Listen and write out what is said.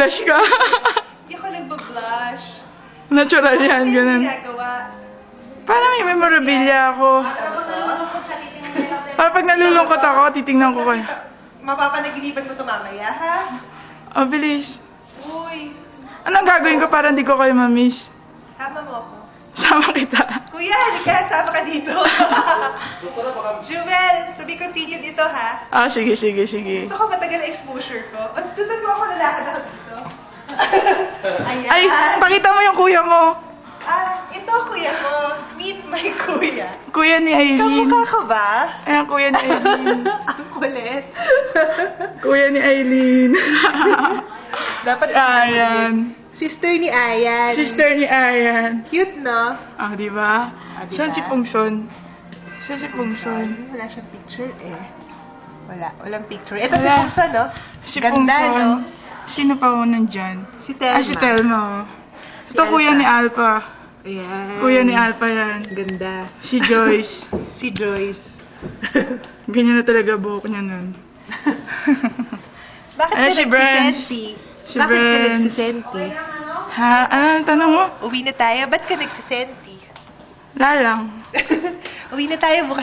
Nag-blush ka. Hindi ako nagba-blush. Natural yan, Ano ganun. ginagawa? Parang may memorabilia ako. Para pag nalulungkot ako, titingnan ko kayo. Mapapanaginipan mo ito mamaya, ha? Oh, bilis. Uy, Anong gagawin ko para hindi ko kayo ma-miss? sama mo ako. Sama kita. Kuya, halika, sama ka dito. Jewel, to be continued ito, ha? Ah, sige. Gusto ko matagal ang exposure ko. O, tutan mo ako, lalakad ako dito. Ayan. Ay, pakita mo yung kuya mo. Ah, ito kuya mo. Meet my kuya. Kuya ni Aileen. Kamukha ka ba? Ayan, kuya ni Aileen. Ang kulit. Kuya ni Aileen. Dapat Ayan. Sister ni Ayan. Sister ni Ayan. Cute, no? Ah, di ba? Ah, diba? Saan si Pungson? Saan si Pungson? Wala siyang picture, eh. Walang picture. Ito si Wala. Pungson, no? Si Ganda, Pungson. no? Sino pa mo nandyan? Si Telma. Ah, si Telma. Ito Si kuya Alpha. ni Alpha. Ayan. Kuya ni Alpha yan. Ganda. Si Joyce. Si Joyce. Ganyan na talaga buhok niya nun. Bakit Ayan, ka si Brance. nagsisenti? Si Bakit ka Brance. nagsisenti? Ha? Ano ang tanong mo? Uwi na tayo. Ba't ka nagsisenti? Lalang. Uwi na tayo.